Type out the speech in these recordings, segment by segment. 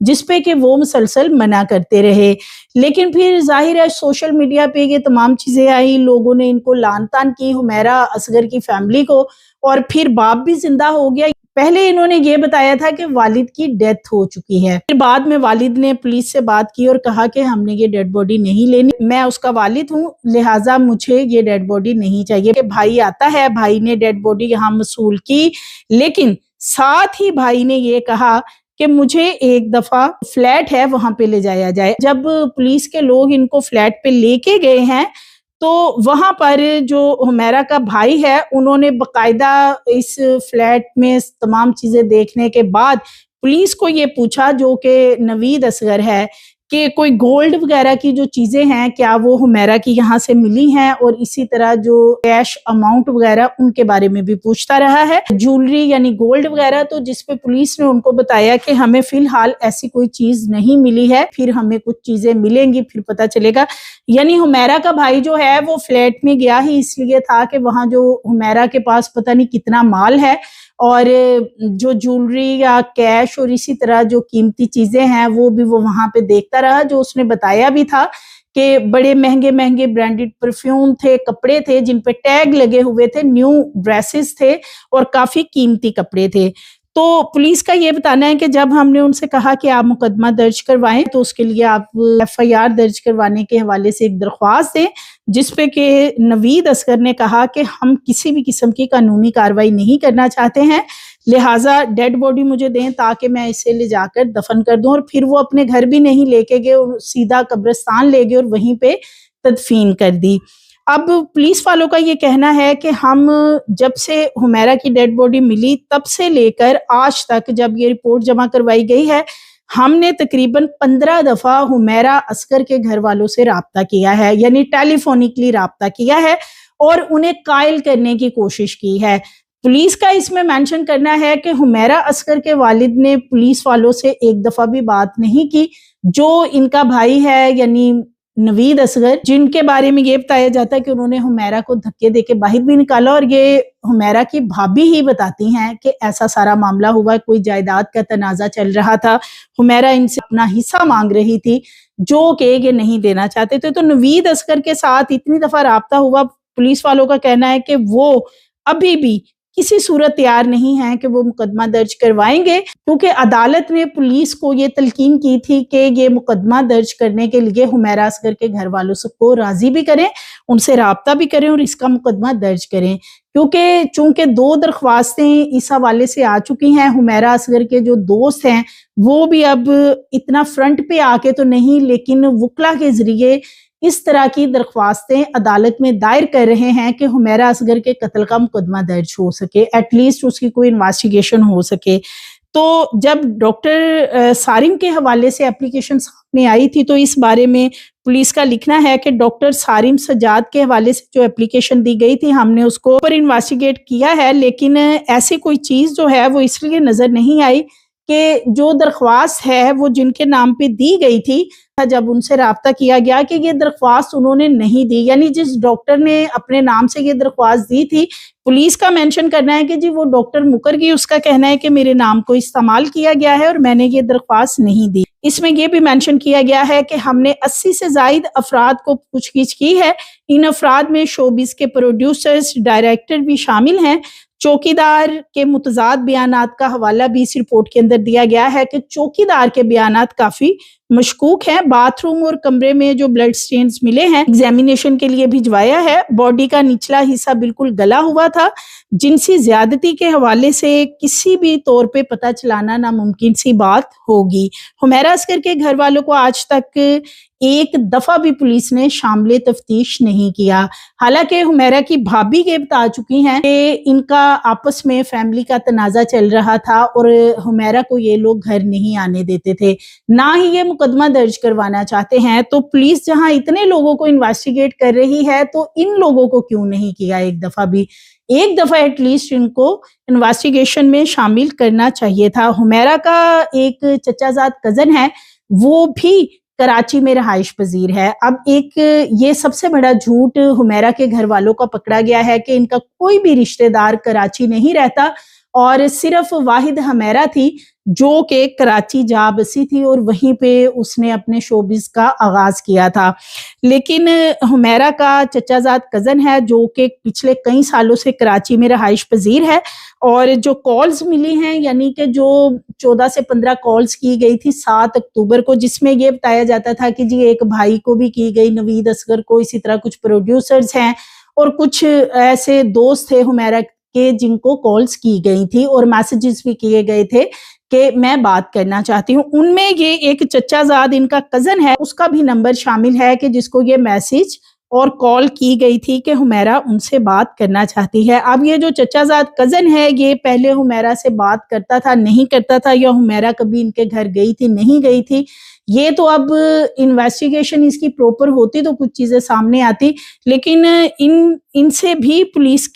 جس پہ کہ وہ مسلسل منع کرتے رہے. لیکن پھر ظاہر ہے سوشل میڈیا پہ یہ تمام چیزیں آئی، لوگوں نے ان کو لعن طعن کی حمیرہ اصغر کی فیملی کو، اور پھر باپ بھی زندہ ہو گیا. پہلے انہوں نے یہ بتایا تھا کہ والد کی ڈیتھ ہو چکی ہے، پھر بعد میں والد نے پولیس سے بات کی اور کہا کہ ہم نے یہ ڈیڈ باڈی نہیں لینی، میں اس کا والد ہوں لہٰذا مجھے یہ ڈیڈ باڈی نہیں چاہیے. کہ بھائی آتا ہے، بھائی نے ڈیڈ باڈی یہاں موصول کی، لیکن ساتھ ہی بھائی نے یہ کہا کہ مجھے ایک دفعہ فلیٹ ہے وہاں پہ لے جایا جائے. جب پولیس کے لوگ ان کو فلیٹ پہ لے کے گئے ہیں تو وہاں پر جو حمیرہ کا بھائی ہے انہوں نے باقاعدہ اس فلیٹ میں تمام چیزیں دیکھنے کے بعد پولیس کو یہ پوچھا، جو کہ نوید اصغر ہے، کہ کوئی گولڈ وغیرہ کی جو چیزیں ہیں کیا وہ حمیرہ کی یہاں سے ملی ہیں، اور اسی طرح جو کیش اماؤنٹ وغیرہ ان کے بارے میں بھی پوچھتا رہا ہے، جولری یعنی گولڈ وغیرہ. تو جس پہ پولیس نے ان کو بتایا کہ ہمیں فی الحال ایسی کوئی چیز نہیں ملی ہے، پھر ہمیں کچھ چیزیں ملیں گی پھر پتہ چلے گا. یعنی حمیرہ کا بھائی جو ہے وہ فلیٹ میں گیا ہی اس لیے تھا کہ وہاں جو حمیرہ کے پاس پتہ نہیں کتنا مال ہے، اور جو جولری یا کیش اور اسی طرح جو قیمتی چیزیں ہیں وہ بھی وہ وہاں پہ دیکھتا رہا. جو اس نے بتایا بھی تھا کہ بڑے مہنگے مہنگے برانڈڈ پرفیوم تھے، کپڑے تھے جن پہ ٹیگ لگے ہوئے تھے، نیو ڈریسز تھے اور کافی قیمتی کپڑے تھے. تو پولیس کا یہ بتانا ہے کہ جب ہم نے ان سے کہا کہ آپ مقدمہ درج کروائیں تو اس کے لیے آپ FIR درج کروانے کے حوالے سے ایک درخواست دیں، جس پہ کہ نوید اصغر نے کہا کہ ہم کسی بھی قسم کی قانونی کارروائی نہیں کرنا چاہتے ہیں، لہٰذا ڈیڈ باڈی مجھے دیں تاکہ میں اسے لے جا کر دفن کر دوں. اور پھر وہ اپنے گھر بھی نہیں لے کے گئے، سیدھا قبرستان لے گئے اور وہیں پہ تدفین کر دی. اب پولیس والوں کا یہ کہنا ہے کہ ہم جب سے حمیرہ کی ڈیڈ باڈی ملی تب سے لے کر آج تک جب یہ رپورٹ جمع کروائی گئی ہے، ہم نے تقریباً 15 دفعہ حمیرہ اصغر کے گھر والوں سے رابطہ کیا ہے، یعنی ٹیلی فونکلی رابطہ کیا ہے اور انہیں قائل کرنے کی کوشش کی ہے. پولیس کا اس میں مینشن کرنا ہے کہ حمیرہ اصغر کے والد نے پولیس والوں سے ایک دفعہ بھی بات نہیں کی. جو ان کا بھائی ہے یعنی نوید اصغر، جن کے بارے میں یہ بتایا جاتا ہے کہ انہوں نے حمیرہ کو دھکے دے کے باہر بھی نکالا، اور یہ حمیرہ کی بھابی ہی بتاتی ہیں کہ ایسا سارا معاملہ ہوا، کوئی جائیداد کا تنازع چل رہا تھا، حمیرہ ان سے اپنا حصہ مانگ رہی تھی جو کہ یہ نہیں دینا چاہتے تھے. تو نوید اصغر کے ساتھ اتنی دفعہ رابطہ ہوا، پولیس والوں کا کہنا ہے کہ وہ ابھی بھی کسی صورت تیار نہیں ہے کہ وہ مقدمہ درج کروائیں گے، کیونکہ عدالت نے پولیس کو یہ تلقین کی تھی کہ یہ مقدمہ درج کرنے کے لیے حمیرہ اصغر کے گھر والوں کو راضی بھی کریں، ان سے رابطہ بھی کریں اور اس کا مقدمہ درج کریں. کیونکہ چونکہ 2 درخواستیں اس حوالے سے آ چکی ہیں، حمیرہ اصغر کے جو دوست ہیں وہ بھی اب اتنا فرنٹ پہ آ کے تو نہیں لیکن وکلا کے ذریعے اس طرح کی درخواستیں عدالت میں دائر کر رہے ہیں کہ حمیرہ اصغر کے قتل کا مقدمہ درج ہو سکے، ایٹ لیسٹ اس کی کوئی انویسٹیگیشن ہو سکے. تو جب ڈاکٹر صارم کے حوالے سے اپلیکیشن سامنے آئی تھی تو اس بارے میں پولیس کا لکھنا ہے کہ ڈاکٹر صارم سجاد کے حوالے سے جو اپلیکیشن دی گئی تھی ہم نے اس کو پر انویسٹیگیٹ کیا ہے، لیکن ایسی کوئی چیز جو ہے وہ اس لیے نظر نہیں آئی کہ جو درخواست ہے وہ جن کے نام پہ دی گئی تھی، جب ان سے رابطہ کیا گیا کہ یہ درخواست انہوں نے نہیں دی، یعنی جس ڈاکٹر نے اپنے نام سے یہ درخواست دی تھی، پولیس کا مینشن کرنا ہے کہ جی وہ ڈاکٹر مکر گئی، اس کا کہنا ہے کہ میرے نام کو استعمال کیا گیا ہے اور میں نے یہ درخواست نہیں دی. اس میں یہ بھی مینشن کیا گیا ہے کہ ہم نے 80 سے زائد افراد کو پوچھ گچھ کی ہے، ان افراد میں شوبز کے پروڈیوسرز، ڈائریکٹر بھی شامل ہیں. چوکیدار کے متضاد بیانات کا حوالہ بھی اس رپورٹ کے اندر دیا گیا ہے کہ چوکیدار کے بیانات کافی مشکوک ہیں. باتھ روم اور کمرے میں جو بلڈ سٹینز ملے ہیں ایگزامینیشن کے لیے بھجوایا ہے. باڈی کا نچلا حصہ بالکل گلا ہوا تھا. جنسی زیادتی کے حوالے سے کسی بھی طور پہ پتہ چلانا ناممکن سی بات ہوگی. حمیرہ اصغر کے گھر والوں کو آج تک ایک دفعہ بھی پولیس نے شامل تفتیش نہیں کیا. حالانکہ حمیرہ کی بھابی یہ بتا چکی ہیں کہ ان کا آپس میں فیملی کا تنازع چل رہا تھا اور حمیرہ کو یہ لوگ گھر نہیں آنے دیتے تھے، نہ ہی یہ مقدمہ درج کروانا چاہتے ہیں. تو پولیس جہاں اتنے لوگوں کو انویسٹیگیٹ کر رہی ہے تو ان لوگوں کو کیوں نہیں کیا ایک دفعہ بھی؟ ایک دفعہ ایٹ لیسٹ ان کو انویسٹیگیشن میں شامل کرنا چاہیے تھا. حمیرہ کا ایک چچا زاد کزن ہے، وہ بھی کراچی میں رہائش پذیر ہے. اب ایک یہ سب سے بڑا جھوٹ حمیرہ کے گھر والوں کا پکڑا گیا ہے کہ ان کا کوئی بھی رشتہ دار کراچی نہیں رہتا اور صرف واحد حمیرہ تھی جو کہ کراچی جا بسی تھی اور وہیں پہ اس نے اپنے شوبز کا آغاز کیا تھا. لیکن حمیرہ کا چچا زاد کزن ہے جو کہ پچھلے کئی سالوں سے کراچی میں رہائش پذیر ہے، اور جو کالز ملی ہیں یعنی کہ جو 14 سے 15 کالز کی گئی تھی 7 اکتوبر کو، جس میں یہ بتایا جاتا تھا کہ جی ایک بھائی کو بھی کی گئی، نوید اصغر کو، اسی طرح کچھ پروڈیوسرز ہیں اور کچھ ایسے دوست تھے حمیرہ کے جن کو کالز کی گئی تھی اور میسیجز بھی کیے گئے تھے کہ میں بات کرنا چاہتی ہوں. ان میں یہ ایک چچا زاد ان کا کزن ہے، اس کا بھی نمبر شامل ہے کہ جس کو یہ میسیج اور کال کی گئی تھی کہ حمیرہ ان سے بات کرنا چاہتی ہے. اب یہ جو چچا زاد کزن ہے یہ پہلے حمیرہ سے بات کرتا تھا نہیں کرتا تھا، یا حمیرہ کبھی ان کے گھر گئی تھی نہیں گئی تھی، یہ تو اب انویسٹیگیشن اس کی پروپر ہوتی تو کچھ چیزیں سامنے آتی. لیکن ان سے بھی پولیس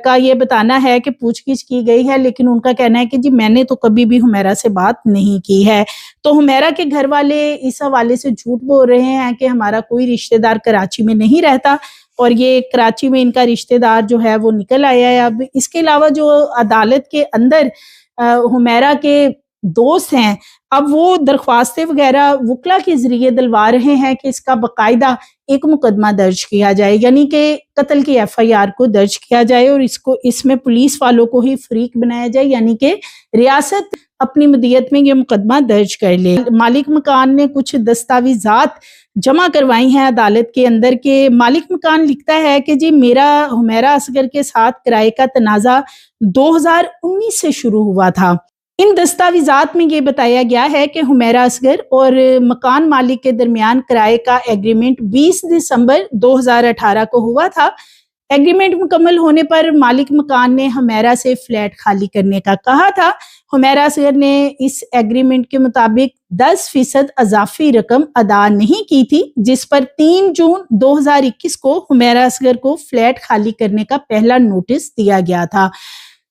کا یہ بتانا ہے کہ پوچھ گچھ کی گئی ہے، لیکن ان کا کہنا ہے کہ جی میں نے تو کبھی بھی حمیرہ سے بات نہیں کی ہے. تو حمیرہ کے گھر والے اس حوالے سے جھوٹ بول رہے ہیں کہ ہمارا کوئی رشتہ دار کراچی میں نہیں رہتا، اور یہ کراچی میں ان کا رشتہ دار جو ہے وہ نکل آیا ہے. اب اس کے علاوہ جو عدالت کے اندر حمیرہ کے دوست ہیں، اب وہ درخواستیں وغیرہ وکلا کے ذریعے دلوا رہے ہیں کہ اس کا باقاعدہ ایک مقدمہ درج کیا جائے، یعنی کہ قتل کی ایف آئی آر کو درج کیا جائے اور اس میں پولیس والوں کو ہی فریق بنایا جائے، یعنی کہ ریاست اپنی مدیت میں یہ مقدمہ درج کر لے. مالک مکان نے کچھ دستاویزات جمع کروائی ہیں عدالت کے اندر کہ مالک مکان لکھتا ہے کہ جی میرا حمیرہ اصغر کے ساتھ کرائے کا تنازع 2019 سے شروع ہوا تھا. ان دستاویزات میں یہ بتایا گیا ہے کہ حمیرہ اصغر اور مکان مالک کے درمیان کرائے کا ایگریمنٹ 20 دسمبر 2018 کو ہوا تھا. ایگریمنٹ مکمل ہونے پر مالک مکان نے حمیرہ سے فلیٹ خالی کرنے کا کہا تھا. حمیرہ اصغر نے اس ایگریمنٹ کے مطابق 10% اضافی رقم ادا نہیں کی تھی، جس پر 3 جون 2021 کو حمیرہ اصغر کو فلیٹ خالی کرنے کا پہلا نوٹس دیا گیا تھا.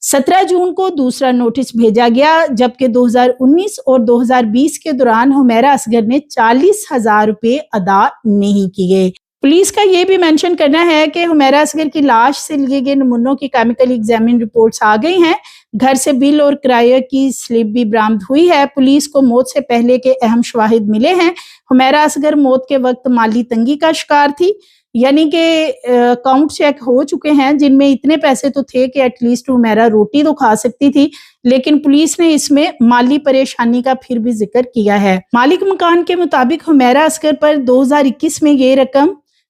17 جون کو دوسرا نوٹس بھیجا گیا، جبکہ 2019 اور 2020 کے دوران حمیرہ اصغر نے 40,000 روپے ادا نہیں کیے. پولیس کا یہ بھی مینشن کرنا ہے کہ حمیرہ اصغر کی لاش سے لیے گئے نمونوں کی کیمیکل ایگزامن رپورٹس آ گئی ہیں. گھر سے بل اور کرایہ کی سلپ بھی برآمد ہوئی ہے. پولیس کو موت سے پہلے کے اہم شواہد ملے ہیں. حمیرہ اصغر موت کے وقت مالی تنگی کا شکار تھی، یعنی کہ اکاؤنٹ چیک ہو چکے ہیں جن میں اتنے پیسے تو تھے کہ ایٹ لیسٹ حمیرہ روٹی تو کھا سکتی تھی، لیکن پولیس نے اس میں مالی پریشانی کا پھر بھی ذکر کیا ہے. مالک مکان کے مطابق حمیرہ اصغر پر 2021 میں یہ رقم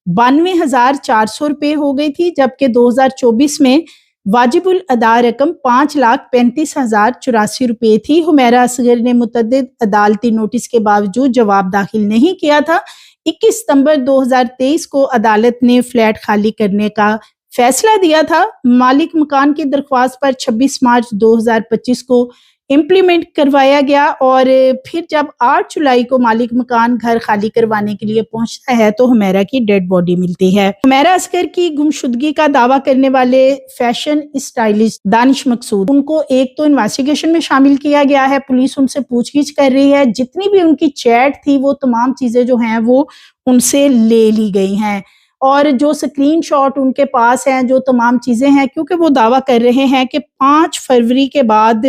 92,400 روپے ہو گئی تھی، جبکہ 2024 میں واجب الادا رقم 5,35,084 روپے تھی. حمیرہ اصغر نے متعدد عدالتی نوٹس کے باوجود جواب داخل نہیں کیا تھا. 21 ستمبر 2023 کو عدالت نے فلیٹ خالی کرنے کا فیصلہ دیا تھا. مالک مکان کی درخواست پر 26 مارچ 2025 کو امپلیمنٹ کروایا گیا، اور پھر جب 8 جولائی کو مالک مکان گھر خالی کروانے کے لیے پہنچتا ہے تو حمیرہ کی ڈیڈ باڈی ملتی ہے. حمیرہ اصغر کی گمشدگی کا دعویٰ کرنے والے فیشن اسٹائلسٹ دانش مقصود، ان کو ایک تو انویسٹیگیشن میں شامل کیا گیا ہے. پولیس ان سے پوچھ گچھ کر رہی ہے. جتنی بھی ان کی چیٹ تھی وہ تمام چیزیں جو ہیں وہ ان سے لے لی گئی ہیں، اور جو سکرین شاٹ ان کے پاس ہیں، جو تمام چیزیں ہیں، کیونکہ وہ دعویٰ کر رہے ہیں کہ 5 فروری کے بعد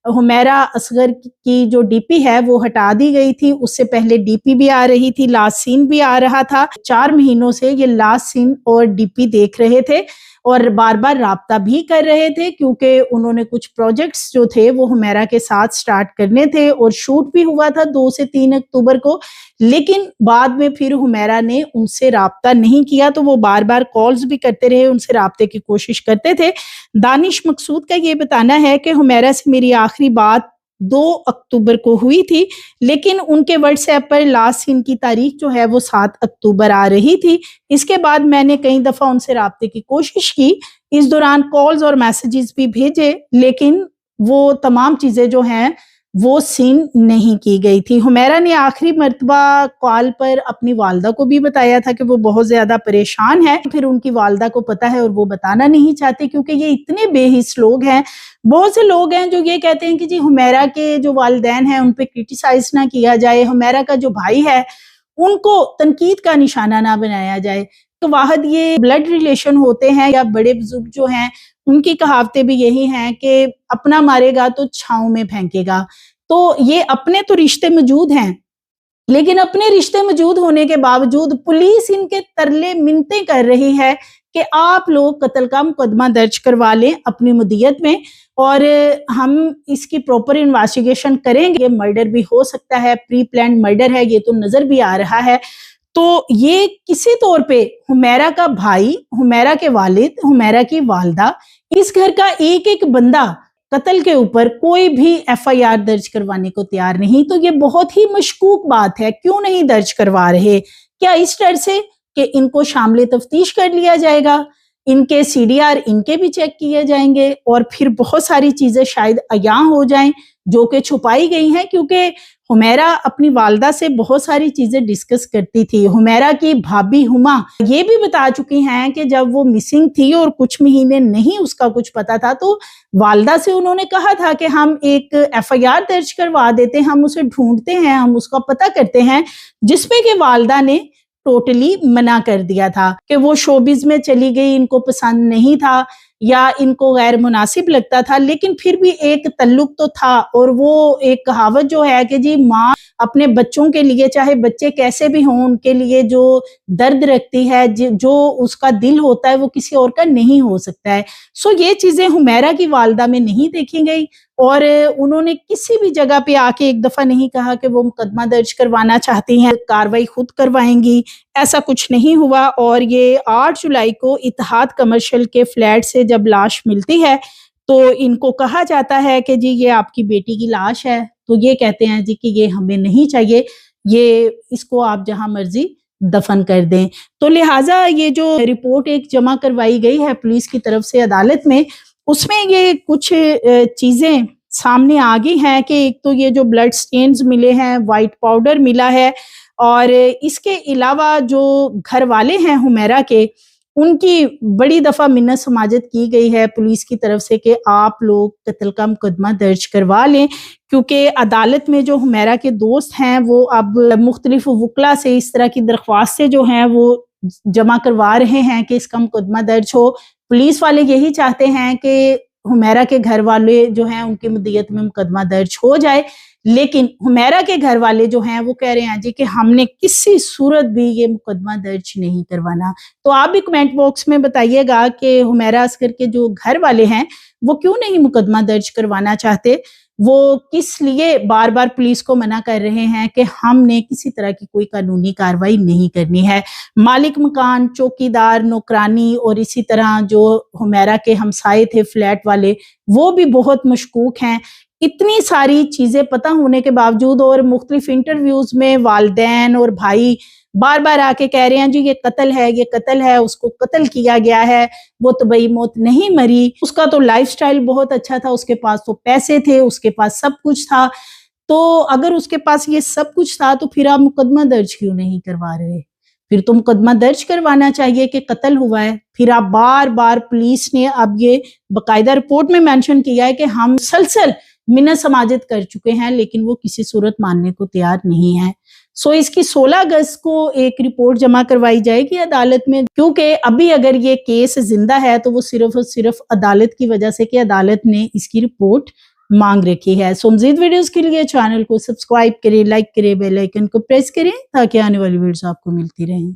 حمیرہ اصغر کی جو ڈی پی ہے وہ ہٹا دی گئی تھی. اس سے پہلے ڈی پی بھی آ رہی تھی، لاسٹ سین بھی آ رہا تھا. 4 مہینوں سے یہ لاسٹ سین اور ڈی پی دیکھ رہے تھے اور بار بار رابطہ بھی کر رہے تھے، کیونکہ انہوں نے کچھ پروجیکٹس جو تھے وہ حمیرہ کے ساتھ سٹارٹ کرنے تھے، اور شوٹ بھی ہوا تھا 2 سے 3 اکتوبر کو. لیکن بعد میں پھر حمیرہ نے ان سے رابطہ نہیں کیا، تو وہ بار بار کالز بھی کرتے رہے، ان سے رابطے کی کوشش کرتے تھے. دانش مقصود کا یہ بتانا ہے کہ حمیرہ سے میری آخری بات 2 اکتوبر کو ہوئی تھی، لیکن ان کے واٹس ایپ پر لاسٹ سین کی تاریخ جو ہے وہ 7 اکتوبر آ رہی تھی. اس کے بعد میں نے کئی دفعہ ان سے رابطے کی کوشش کی، اس دوران کالز اور میسیجز بھی بھیجے، لیکن وہ تمام چیزیں جو ہیں وہ سین نہیں کی گئی تھی. حمیرہ نے آخری مرتبہ کال پر اپنی والدہ کو بھی بتایا تھا کہ وہ بہت زیادہ پریشان ہے. پھر ان کی والدہ کو پتا ہے اور وہ بتانا نہیں چاہتے، کیونکہ یہ اتنے بے حس لوگ ہیں. بہت سے لوگ ہیں جو یہ کہتے ہیں کہ جی حمیرہ کے جو والدین ہیں ان پہ کرٹیسائز نہ کیا جائے، حمیرہ کا جو بھائی ہے ان کو تنقید کا نشانہ نہ بنایا جائے. تو واحد یہ بلڈ ریلیشن ہوتے ہیں یا بڑے بزرگ جو ہیں ان کی کہاوتیں بھی یہی ہیں کہ اپنا مارے گا تو چھاؤں میں پھینکے گا. تو یہ اپنے تو رشتے موجود ہیں، لیکن اپنے رشتے موجود ہونے کے باوجود پولیس ان کے ترلے منتیں کر رہی ہے کہ آپ لوگ قتل کا مقدمہ درج کروا لیں اپنی مدیت میں، اور ہم اس کی پراپر انویسٹیگیشن کریں گے۔ یہ مرڈر بھی ہو سکتا ہے، پری پلانڈ مرڈر ہے، یہ تو نظر بھی آ رہا ہے۔ تو یہ کسی طور پہ حمیرہ کا بھائی، حمیرہ کے والد، حمیرہ کی والدہ، اس گھر کا ایک ایک بندہ قتل کے اوپر کوئی بھی ایف آئی آر درج کروانے کو تیار نہیں۔ تو یہ بہت ہی مشکوک بات ہے، کیوں نہیں درج کروا رہے؟ کیا اس ڈر سے کہ ان کو شامل تفتیش کر لیا جائے گا، ان کے سی ڈی آر ان کے بھی چیک کیے جائیں گے، اور پھر بہت ساری چیزیں شاید عیاں ہو جائیں جو کہ چھپائی گئی ہیں؟ کیونکہ حمیرہ اپنی والدہ سے بہت ساری چیزیں ڈسکس کرتی تھی۔ حمیرہ کی بھابی ہما یہ بھی بتا چکی ہیں کہ جب وہ مسنگ تھی اور کچھ مہینے نہیں اس کا کچھ پتا تھا، تو والدہ سے انہوں نے کہا تھا کہ ہم ایک ایف آئی آر درج کروا دیتے ہیں، ہم اسے ڈھونڈتے ہیں، ہم اس کا پتہ کرتے ہیں، جس پہ کہ والدہ نے ٹوٹلی منع کر دیا تھا کہ وہ شوبز میں چلی گئی، ان کو پسند نہیں تھا یا ان کو غیر مناسب لگتا تھا، لیکن پھر بھی ایک تعلق تو تھا۔ اور وہ ایک کہاوت جو ہے کہ جی ماں اپنے بچوں کے لیے، چاہے بچے کیسے بھی ہوں، ان کے لیے جو درد رکھتی ہے، جو اس کا دل ہوتا ہے، وہ کسی اور کا نہیں ہو سکتا ہے۔ سو یہ چیزیں حمیرہ کی والدہ میں نہیں دیکھی گئی، اور انہوں نے کسی بھی جگہ پہ آ کے ایک دفعہ نہیں کہا کہ وہ مقدمہ درج کروانا چاہتی ہیں، کاروائی خود کروائیں گی، ایسا کچھ نہیں ہوا۔ اور یہ 8 جولائی کو اتحاد کمرشل کے فلیٹ سے جب لاش ملتی ہے تو ان کو کہا جاتا ہے کہ جی یہ آپ کی بیٹی کی لاش ہے، تو یہ کہتے ہیں جی کہ یہ ہمیں نہیں چاہیے، یہ اس کو آپ جہاں مرضی دفن کر دیں۔ تو لہٰذا یہ جو رپورٹ ایک جمع کروائی گئی ہے پولیس کی طرف سے عدالت میں، اس میں یہ کچھ چیزیں سامنے آ گئی ہیں کہ ایک تو یہ جو بلڈ سٹینز ملے ہیں، وائٹ پاؤڈر ملا ہے، اور اس کے علاوہ جو گھر والے ہیں حمیرہ کے، ان کی بڑی دفعہ منت سماجت کی گئی ہے پولیس کی طرف سے کہ آپ لوگ قتل کا مقدمہ درج کروا لیں، کیونکہ عدالت میں جو حمیرہ کے دوست ہیں وہ اب مختلف وکلا سے اس طرح کی درخواستیں جو ہیں وہ جمع کروا رہے ہیں کہ اس کا مقدمہ درج ہو۔ پولیس والے یہی چاہتے ہیں کہ حمیرہ کے گھر والے جو ہیں ان کی مدیت میں مقدمہ درج ہو جائے، لیکن حمیرہ کے گھر والے جو ہیں وہ کہہ رہے ہیں جی کہ ہم نے کسی صورت بھی یہ مقدمہ درج نہیں کروانا۔ تو آپ بھی کمنٹ باکس میں بتائیے گا کہ حمیرہ اصغر کے جو گھر والے ہیں وہ کیوں نہیں مقدمہ درج کروانا چاہتے، وہ کس لیے بار بار پولیس کو منع کر رہے ہیں کہ ہم نے کسی طرح کی کوئی قانونی کارروائی نہیں کرنی ہے۔ مالک مکان، چوکیدار، نوکرانی، اور اسی طرح جو حمیرہ کے ہمسائے تھے فلیٹ والے، وہ بھی بہت مشکوک ہیں۔ اتنی ساری چیزیں پتہ ہونے کے باوجود اور مختلف انٹرویوز میں والدین اور بھائی بار بار آ کے کہہ رہے ہیں جی یہ قتل ہے، یہ قتل ہے، اس کو قتل کیا گیا ہے، وہ طبعی موت نہیں مری، اس کا تو لائف سٹائل بہت اچھا تھا، اس کے پاس تو پیسے تھے، اس کے پاس سب کچھ تھا۔ تو اگر اس کے پاس یہ سب کچھ تھا تو پھر آپ مقدمہ درج کیوں نہیں کروا رہے؟ پھر تو مقدمہ درج کروانا چاہیے کہ قتل ہوا ہے۔ پھر آپ بار بار پولیس نے اب یہ باقاعدہ رپورٹ میں مینشن کیا ہے کہ ہم مسلسل منت سماجت کر چکے ہیں، لیکن وہ کسی صورت ماننے کو تیار نہیں ہے۔ سو اس کی 16 اگست کو ایک رپورٹ جمع کروائی جائے گی عدالت میں، کیونکہ ابھی اگر یہ کیس زندہ ہے تو وہ صرف اور صرف عدالت کی وجہ سے کہ عدالت نے اس کی رپورٹ مانگ رکھی ہے۔ سو مزید ویڈیوز کے لیے چینل کو سبسکرائب کریں، لائک کریں، بیل آئیکن کو پریس کریں تاکہ آنے والی ویڈیوز آپ کو ملتی رہیں۔